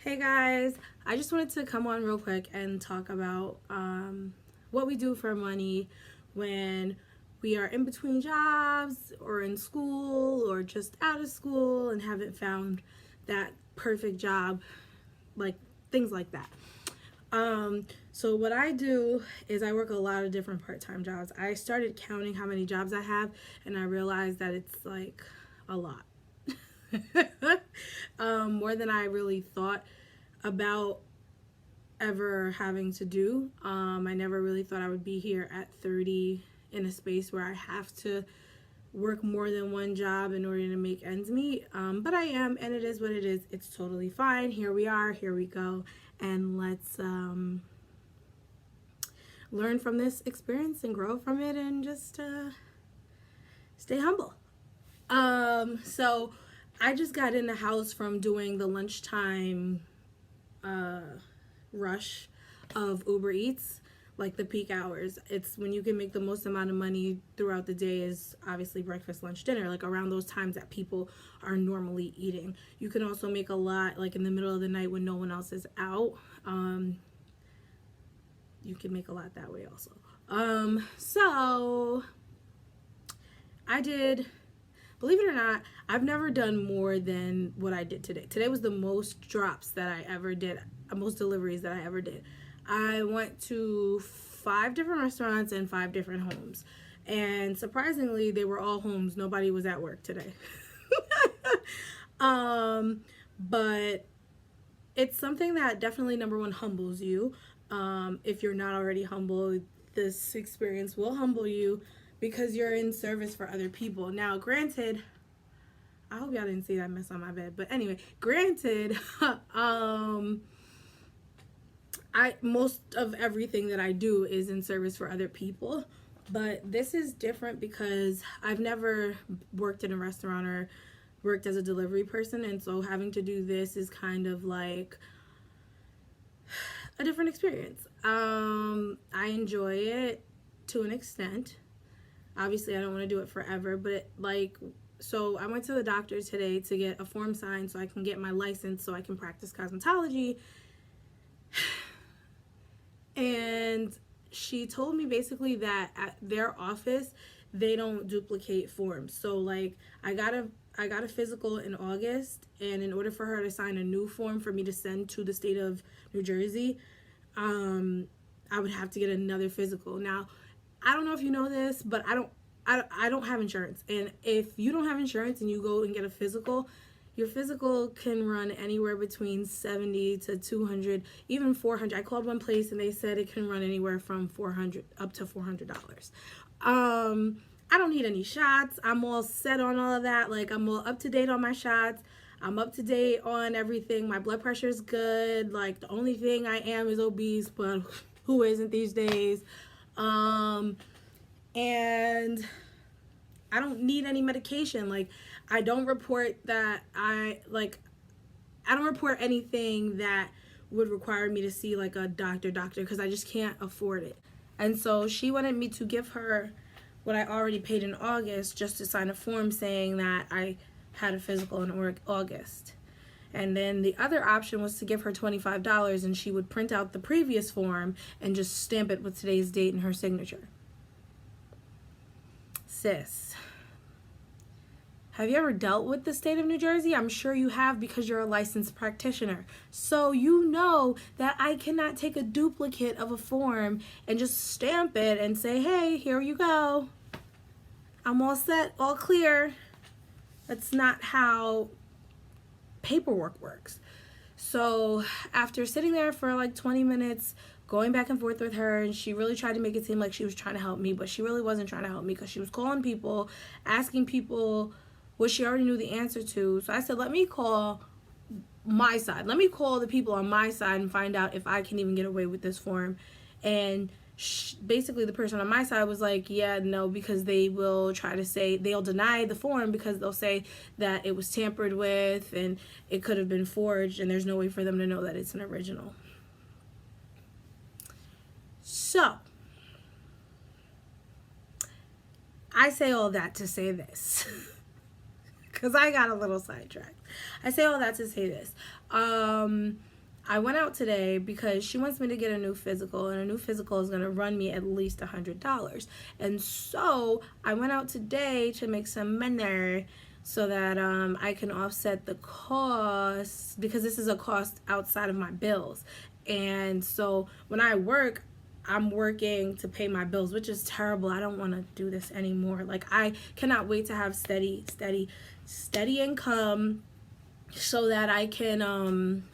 Hey guys, I just wanted to come on real quick and talk about what we do for money when we are in between jobs or in school or just out of school and haven't found that perfect job, like things like that. So what I do is I work a lot of different part-time jobs. I started counting how many jobs I have and I realized that it's like a lot. More than I really thought about ever having to do. I never really thought I would be here at 30 in a space where I have to work more than one job in order to make ends meet. But I am, and it is what it is. It's totally fine. Here we are. Here we go. And let's learn from this experience and grow from it and just stay humble. So I just got in the house from doing the lunchtime rush of Uber Eats, like the peak hours. It's when you can make the most amount of money throughout the day is obviously breakfast, lunch, dinner, like around those times that people are normally eating. You can also make a lot like in the middle of the night when no one else is out. You can make a lot that way also. So I did, believe it or not, I've never done more than what I did today. Today was the most drops that I ever did, most deliveries that I ever did. I went to 5 different restaurants and 5 different homes. And surprisingly, they were all homes. Nobody was at work today. But it's something that definitely, number one, humbles you. If you're not already humble, this experience will humble you because you're in service for other people. Now, granted, I hope y'all didn't see that mess on my bed. But anyway, granted, most of everything that I do is in service for other people. But this is different because I've never worked in a restaurant or worked as a delivery person. And so having to do this is kind of like a different experience. I enjoy it to an extent. Obviously, I don't want to do it forever, but so I went to the doctor today to get a form signed so I can get my license so I can practice cosmetology. And she told me basically that at their office, they don't duplicate forms. So like I got a physical in August, and in order for her to sign a new form for me to send to the state of New Jersey, I would have to get another physical. Now, I don't know if you know this, but I don't have insurance. And if you don't have insurance and you go and get a physical, your physical can run anywhere between 70 to 200, even 400. I called one place and they said it can run anywhere from 400 up to $400. I don't need any shots. I'm all set on all of that. Like, I'm all up to date on my shots. I'm up to date on everything. My blood pressure is good. Like, the only thing I am is obese, but who isn't these days? And I don't need any medication. Like, I don't report that I don't report anything that would require me to see like a doctor because I just can't afford it. And so she wanted me to give her what I already paid in August just to sign a form saying that I had a physical in August. And then the other option was to give her $25 and she would print out the previous form and just stamp it with today's date and her signature. Sis, have you ever dealt with the state of New Jersey? I'm sure you have because you're a licensed practitioner. So you know that I cannot take a duplicate of a form and just stamp it and say, hey, here you go. I'm all set, all clear. That's not how paperwork works. So after sitting there for like 20 minutes, going back and forth with her, and she really tried to make it seem like she was trying to help me, but she really wasn't trying to help me because she was calling people, asking people what she already knew the answer to. So I said, let me call my side. Let me call the people on my side and find out if I can even get away with this form. And basically the person on my side was like, yeah, no, because they will try to say, they'll deny the form because they'll say that it was tampered with and it could have been forged and there's no way for them to know that it's an original. So I say all that to say this because I got a little sidetracked. I say all that to say this. I went out today because she wants me to get a new physical, and a new physical is going to run me at least $100. And so I went out today to make some money so that I can offset the cost, because this is a cost outside of my bills. And so when I work, I'm working to pay my bills, which is terrible. I don't want to do this anymore. Like, I cannot wait to have steady income so that I can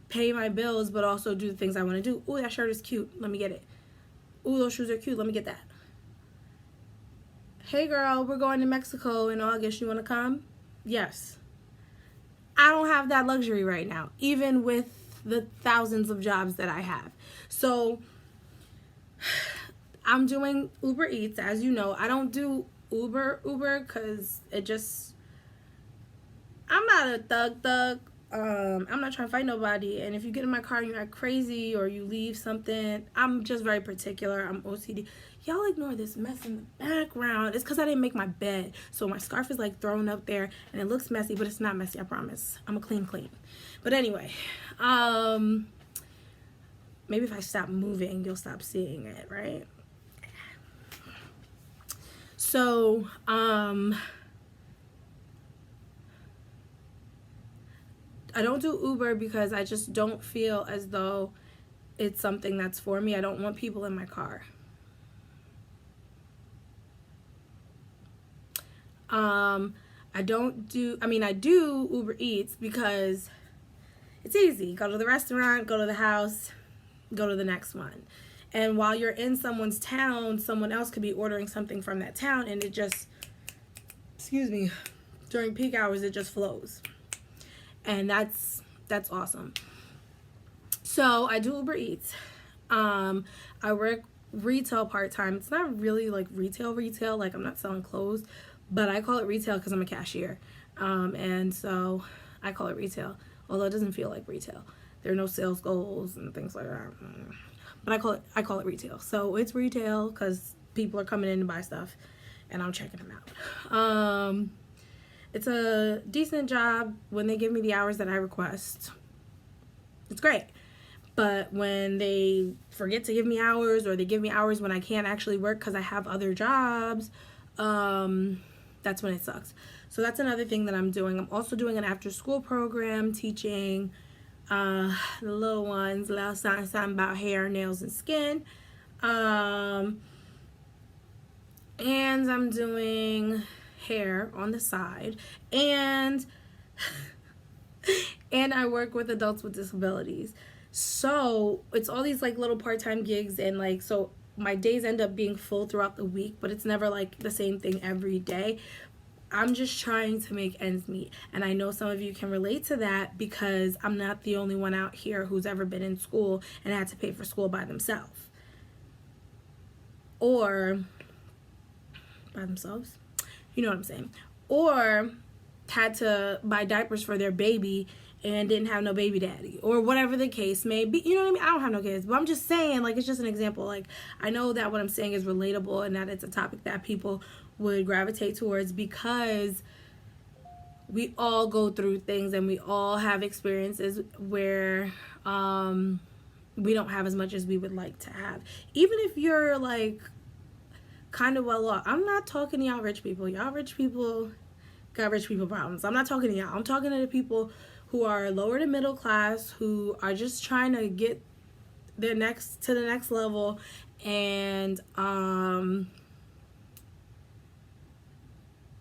pay my bills, but also do the things I want to do. Ooh, that shirt is cute. Let me get it. Ooh, those shoes are cute. Let me get that. Hey girl, we're going to Mexico in August. You want to come? Yes. I don't have that luxury right now, even with the thousands of jobs that I have. So I'm doing Uber Eats. As you know, I don't do Uber because it just, I'm not a thug. I'm not trying to fight nobody, and if you get in my car and you're not crazy or you leave something, I'm just very particular. I'm OCD. Y'all ignore this mess in the background. It's because I didn't make my bed, so my scarf is like thrown up there and it looks messy, but it's not messy, I promise. I'm a clean. But anyway, maybe if I stop moving, you'll stop seeing it, right? So I don't do Uber because I just don't feel as though it's something that's for me. I don't want people in my car. I do Uber Eats because it's easy. Go to the restaurant, go to the house, go to the next one. And while you're in someone's town, someone else could be ordering something from that town, and it just, during peak hours, it just flows. And that's awesome. So I do Uber Eats. I work retail part-time. It's not really like retail, like I'm not selling clothes, but I call it retail because I'm a cashier. And so I call it retail, although it doesn't feel like retail. There are no sales goals and things like that. But I call it retail. So it's retail because people are coming in to buy stuff and I'm checking them out. It's a decent job when they give me the hours that I request. It's great. But when they forget to give me hours, or they give me hours when I can't actually work because I have other jobs, that's when it sucks. So that's another thing that I'm doing. I'm also doing an after-school program teaching the little ones a little something about hair, nails, and skin. And I'm doing hair on the side, and I work with adults with disabilities. So it's all these like little part-time gigs, and like, so my days end up being full throughout the week, but it's never like the same thing every day. I'm just trying to make ends meet, and I know some of you can relate to that because I'm not the only one out here who's ever been in school and had to pay for school by themselves, or by themselves, you know what I'm saying, or had to buy diapers for their baby and didn't have no baby daddy, or whatever the case may be. You know what I mean? I don't have no kids, but I'm just saying, like, it's just an example. Like, I know that what I'm saying is relatable and that it's a topic that people would gravitate towards because we all go through things and we all have experiences where we don't have as much as we would like to have. Even if you're like kind of well off. I'm not talking to y'all rich people. Y'all rich people got rich people problems. I'm not talking to y'all. I'm talking to the people who are lower to middle class, who are just trying to get to the next level, and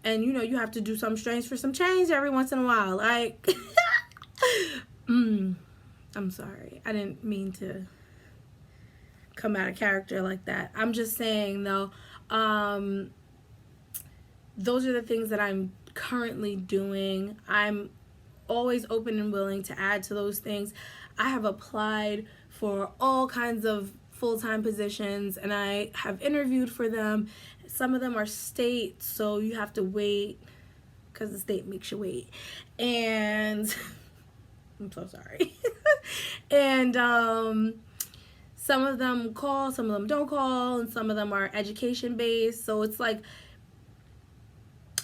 you know, you have to do something strange for some change every once in a while. Like, I'm sorry. I didn't mean to come out of character like that. I'm just saying, though, those are the things that I'm currently doing. I'm always open and willing to add to those things. I have applied for all kinds of full-time positions, and I have interviewed for them. Some of them are state, so you have to wait because the state makes you wait. And I'm so sorry. And some of them call, some of them don't call, and some of them are education based. So it's like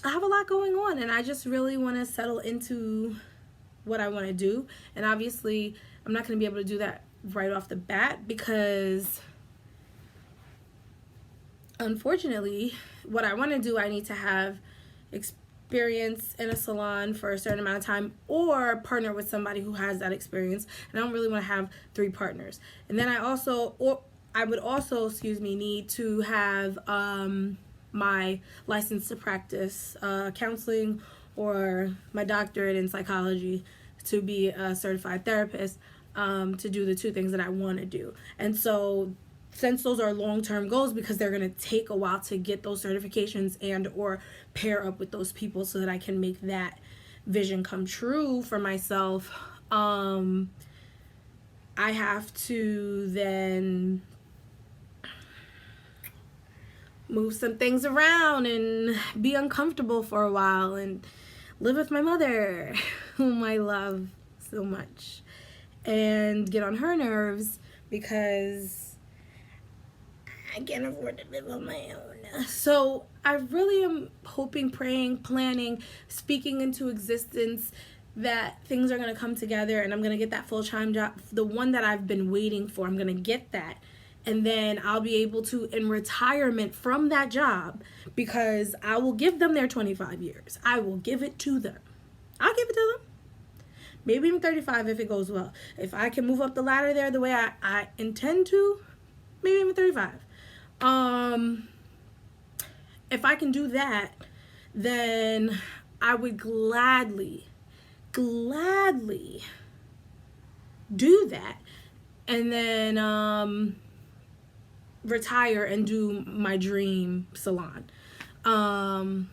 I have a lot going on, and I just really want to settle into what I want to do. And obviously, I'm not going to be able to do that right off the bat because, unfortunately, what I want to do, I need to have experience in a salon for a certain amount of time or partner with somebody who has that experience. And I don't really want to have 3 partners. And then I would also, need to have my license to practice counseling or my doctorate in psychology to be a certified therapist, to do the 2 things that I want to do. And so since those are long-term goals, because they're going to take a while to get those certifications and or pair up with those people so that I can make that vision come true for myself, I have to then move some things around and be uncomfortable for a while and live with my mother, whom I love so much, and get on her nerves because I can't afford to live on my own. So I really am hoping, praying, planning, speaking into existence that things are going to come together and I'm going to get that full-time job, the one that I've been waiting for. I'm going to get that. And then I'll be able to, in retirement from that job, because I will give them their 25 years. I will give it to them. I'll give it to them. Maybe even 35 if it goes well. If I can move up the ladder there the way I intend to, maybe even 35. If I can do that, then I would gladly do that. And then retire and do my dream salon. I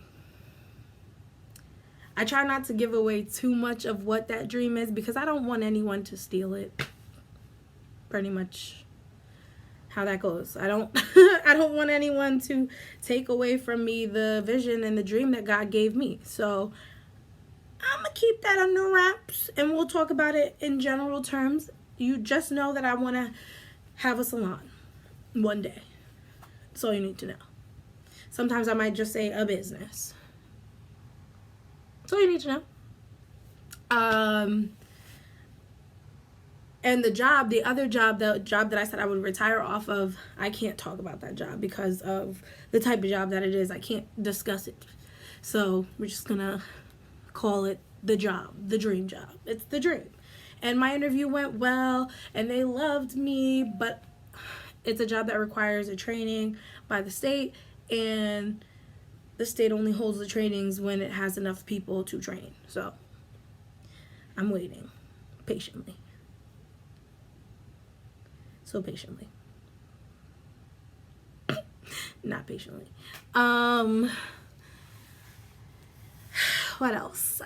try not to give away too much of what that dream is because I don't want anyone to steal it. Pretty much how that goes. I don't I don't want anyone to take away from me the vision and the dream that God gave me. So I'm gonna keep that under wraps and we'll talk about it in general terms. You just know that I want to have a salon one day. That's all you need to know. Sometimes I might just say a business. That's all you need to know. And the job that I said I would retire off of, I can't talk about that job because of the type of job that it is. I can't discuss it. So we're just gonna call it the job, the dream job. It's the dream. And my interview went well and they loved me, but it's a job that requires a training by the state, and the state only holds the trainings when it has enough people to train. So I'm waiting patiently. So patiently. Not patiently. What else?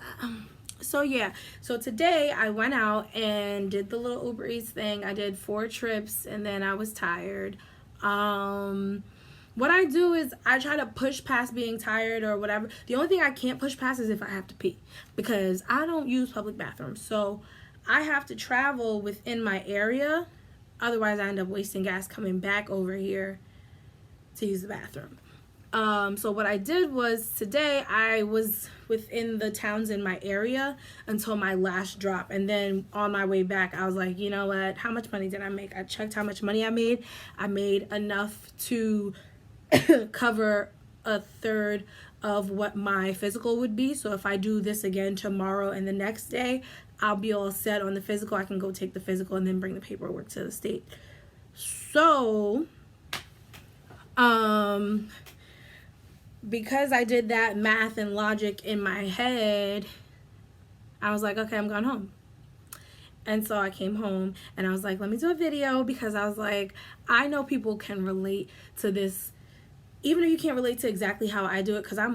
So today I went out and did the little Uber Eats thing. I did 4 trips and then I was tired. What I do is I try to push past being tired or whatever. The only thing I can't push past is if I have to pee, because I don't use public bathrooms. So I have to travel within my area. Otherwise I end up wasting gas coming back over here to use the bathroom. So what I did was today I was within the towns in my area until my last drop, and then on my way back I was like, you know what, how much money did I make? I checked how much money I made. I made enough to cover a third of what my physical would be. So if I do this again tomorrow and the next day, I'll be all set on the physical. I can go take the physical and then bring the paperwork to the state. So because I did that math and logic in my head, I was like, okay, I'm going home. And so I came home and I was like, let me do a video, because I was like, I know people can relate to this, even if you can't relate to exactly how I do it, because I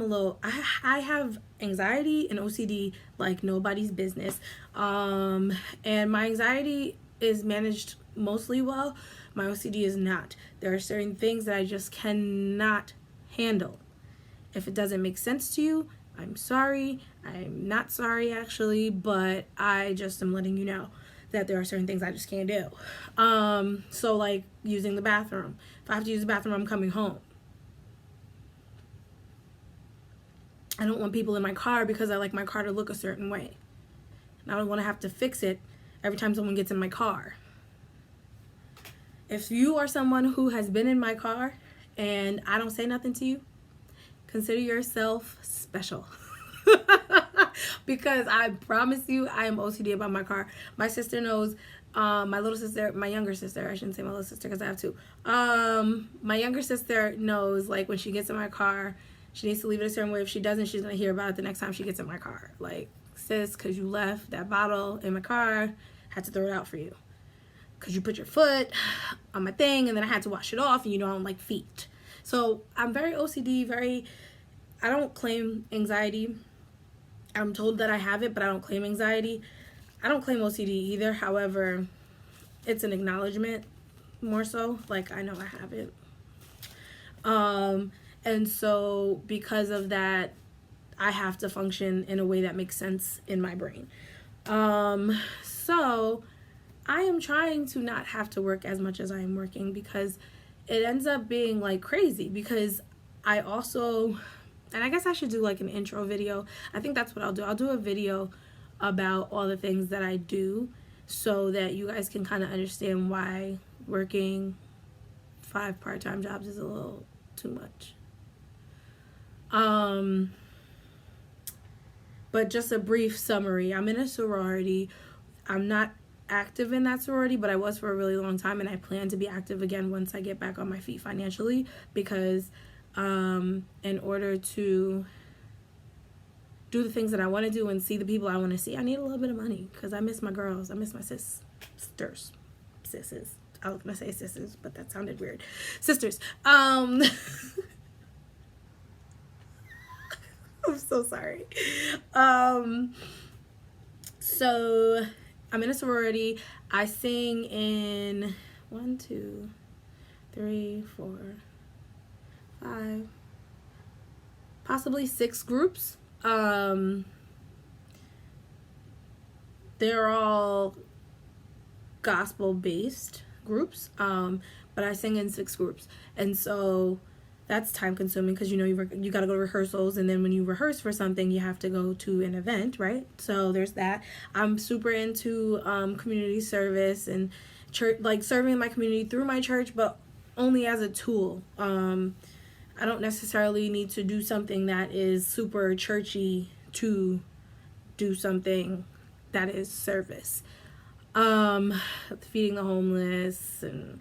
have anxiety and OCD like nobody's business. And my anxiety is managed mostly well. My OCD is not. There are certain things that I just cannot handle. If it doesn't make sense to you, I'm sorry. I'm not sorry actually, but I just am letting you know that there are certain things I just can't do. So like using the bathroom. If I have to use the bathroom, I'm coming home. I don't want people in my car because I like my car to look a certain way. And I don't want to have to fix it every time someone gets in my car. If you are someone who has been in my car and I don't say nothing to you, consider yourself special. Because I promise you, I am OCD about my car. My sister knows. My little sister, my younger sister, I shouldn't say my little sister because I have two. My younger sister knows, like, when she gets in my car, she needs to leave it a certain way. If she doesn't, she's going to hear about it the next time she gets in my car. Like, sis, because you left that bottle in my car, had to throw it out for you. Because you put your foot on my thing, and then I had to wash it off, and you know I don't like feet. So I'm very OCD, I don't claim anxiety. I'm told that I have it, but I don't claim anxiety. I don't claim OCD either. However, it's an acknowledgement more so. Like, I know I have it. And so because of that, I have to function in a way that makes sense in my brain. So I am trying to not have to work as much as I am working, because it ends up being like crazy, because I also, and I guess I should do like an intro video. I think that's what I'll do. I'll do a video about all the things that I do so that you guys can kind of understand why working 5 part-time jobs is a little too much. But just a brief summary. I'm in a sorority. I'm not active in that sorority, but I was for a really long time, and I plan to be active again once I get back on my feet financially, because in order to do the things that I want to do and see the people I want to see, I need a little bit of money, because I miss my girls. I miss my sisters. I was going to say sisters, but that sounded weird. Sisters. I'm so sorry. So I'm in a sorority. I sing in 1, 2, 3, 4, 5, possibly 6 groups. They're all gospel-based groups, but I sing in 6 groups, and so that's time consuming, because you know you got to go to rehearsals, and then when you rehearse for something you have to go to an event, right? So there's that. I'm super into community service and church, like serving my community through my church, but only as a tool. I don't necessarily need to do something that is super churchy to do something that is service. Feeding the homeless and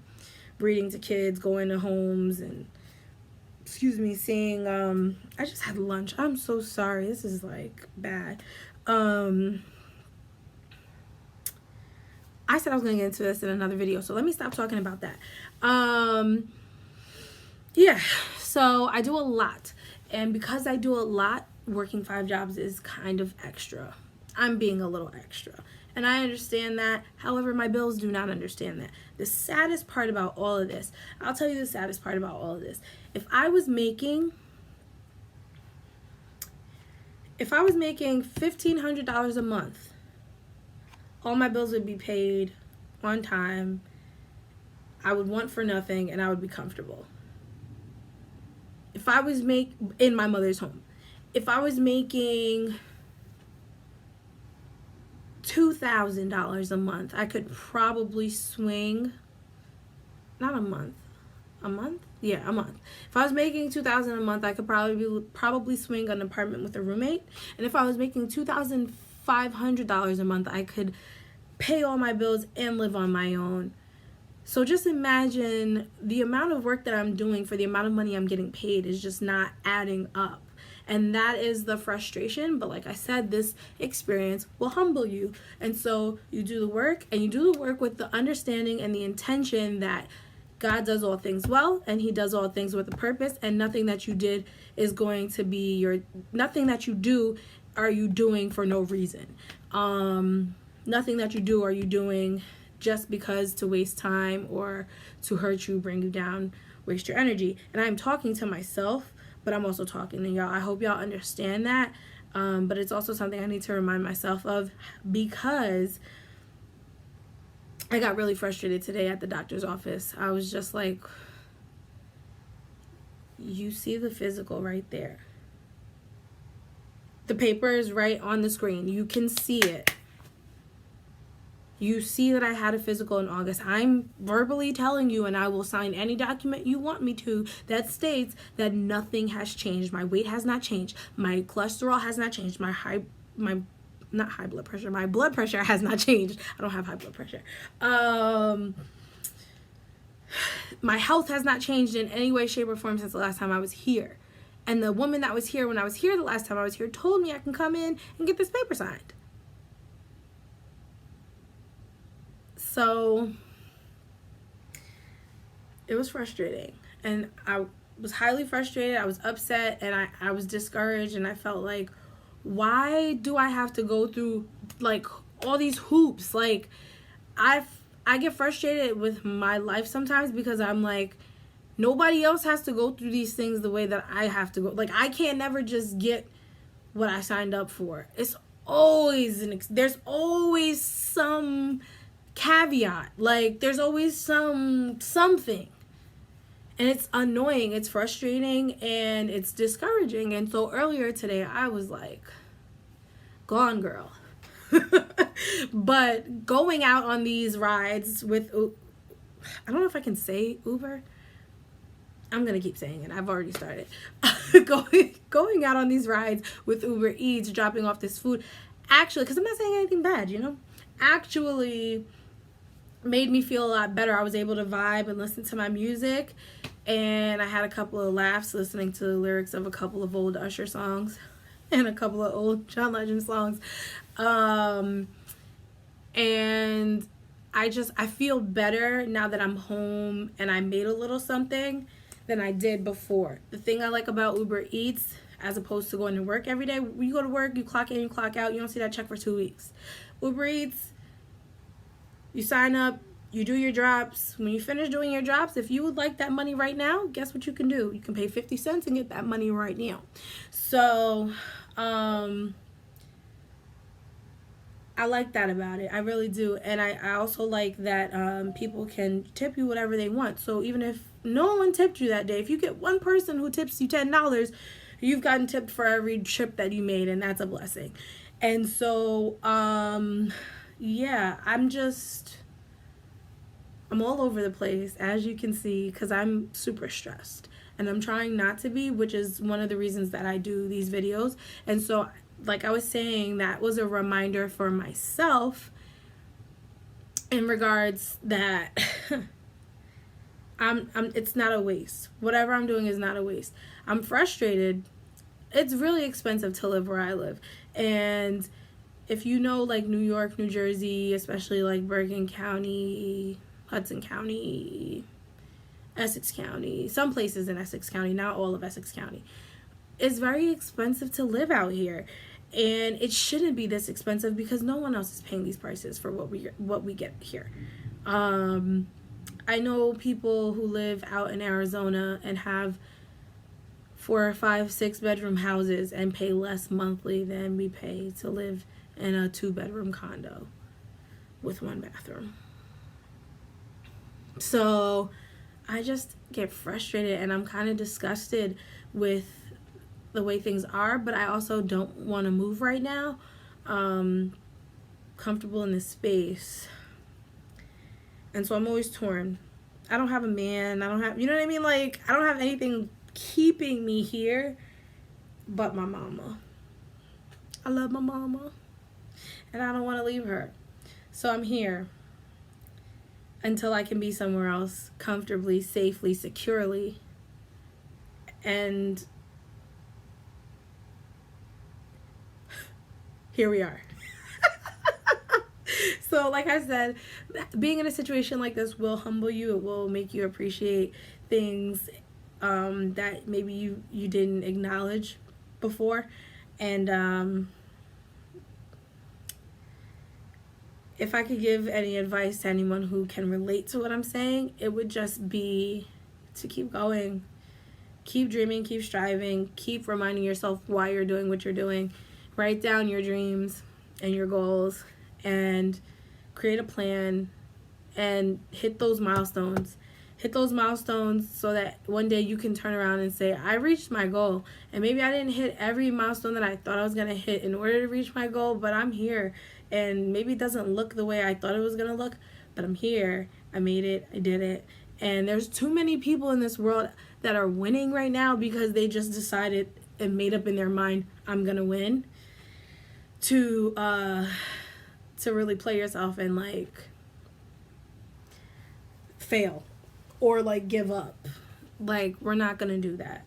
reading to kids, going to homes, and seeing, I just had lunch. I'm so sorry. This is like bad. I said I was going to get into this in another video, so let me stop talking about that. Yeah, so I do a lot, and because I do a lot, working 5 jobs is kind of extra. I'm being a little extra, and I understand that. However, my bills do not understand that. The saddest part about all of this, I'll tell you the saddest part about all of this. If I was making $1,500 a month, all my bills would be paid on time. I would want for nothing, and I would be comfortable. If I was in my mother's home, if I was making $2,000 a month, I could probably swing, not a month, a month? Yeah, a month. If I was making $2,000 a month, I could probably swing an apartment with a roommate. And if I was making $2,500 a month, I could pay all my bills and live on my own. So just imagine the amount of work that I'm doing for the amount of money I'm getting paid is just not adding up. And that is the frustration. But like I said, this experience will humble you. And so you do the work, and you do the work with the understanding and the intention that God does all things well, and he does all things with a purpose, and nothing that you did is going to be nothing that you do are you doing for no reason. Nothing that you do are you doing just because to waste time or to hurt you, bring you down, waste your energy. And I'm talking to myself, but I'm also talking to y'all. I hope y'all understand that. But it's also something I need to remind myself of, because I got really frustrated today at the doctor's office. I was just like, you see the physical right there. The paper is right on the screen. You can see it. You see that I had a physical in August. I'm verbally telling you, and I will sign any document you want me to, that states that nothing has changed. My weight has not changed. My cholesterol has not changed. My blood pressure has not changed. I don't have high blood pressure. My health has not changed in any way, shape, or form since the last time I was here. And the woman that was here when I was here the last time I was here told me I can come in and get this paper signed. So it was frustrating, and I was highly frustrated. I was upset, and I was discouraged, and I felt like, why do I have to go through like all these hoops? Like I get frustrated with my life sometimes because I'm like, nobody else has to go through these things the way that I have to go. Like I can't never just get what I signed up for. It's always there's always some caveat. Like there's always something. And it's annoying, it's frustrating, and it's discouraging. And so earlier today I was like, gone girl. But going out on these rides with, I don't know if I can say Uber. I'm gonna keep saying it. I've already started. going out on these rides with Uber Eats, dropping off this food, actually, because I'm not saying anything bad, you know, actually made me feel a lot better. I was able to vibe and listen to my music, and I had a couple of laughs listening to the lyrics of a couple of old Usher songs and a couple of old John Legend songs. And I feel better now that I'm home and I made a little something than I did before. The thing I like about Uber Eats, as opposed to going to work every day, when you go to work, you clock in, you clock out, you don't see that check for 2 weeks. Uber Eats, you sign up, you do your drops. When you finish doing your drops, if you would like that money right now, guess what you can do? You can pay 50 cents and get that money right now. So, I like that about it. I really do. And I also like that people can tip you whatever they want. So even if no one tipped you that day, if you get one person who tips you $10, you've gotten tipped for every trip that you made, and that's a blessing. And so, yeah, I'm all over the place, as you can see, because I'm super stressed. And I'm trying not to be, which is one of the reasons that I do these videos. And so, like I was saying, that was a reminder for myself in regards that it's not a waste. Whatever I'm doing is not a waste. I'm frustrated. It's really expensive to live where I live. And if you know, like, New York, New Jersey, especially like Bergen County, Hudson County, Essex County, some places in Essex County, not all of Essex County, it's very expensive to live out here. And it shouldn't be this expensive because no one else is paying these prices for what we get here. I know people who live out in Arizona and have 4 or 5, 6 bedroom houses and pay less monthly than we pay to live in a 2-bedroom condo with 1 bathroom. So I just get frustrated, and I'm kind of disgusted with the way things are, but I also don't want to move right now. Comfortable in this space. And so I'm always torn. I don't have a man. I don't have, you know what I mean? Like, I don't have anything keeping me here but my mama. I love my mama, and I don't want to leave her. So I'm here until I can be somewhere else comfortably, safely, securely. And here we are. So like I said, being in a situation like this will humble you. It will make you appreciate things that maybe you didn't acknowledge before. And if I could give any advice to anyone who can relate to what I'm saying, it would just be to keep going. Keep dreaming, keep striving, keep reminding yourself why you're doing what you're doing. Write down your dreams and your goals and create a plan and hit those milestones. hit those milestones so that one day you can turn around and say, I reached my goal. And maybe I didn't hit every milestone that I thought I was going to hit in order to reach my goal, but I'm here. And maybe it doesn't look the way I thought it was going to look, but I'm here. I made it. I did it. And there's too many people in this world that are winning right now because they just decided and made up in their mind, I'm going to win, to really play yourself and like fail or like give up. Like, we're not gonna do that.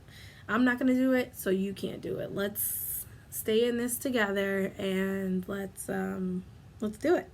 I'm not gonna do it, so you can't do it. Let's stay in this together and let's do it.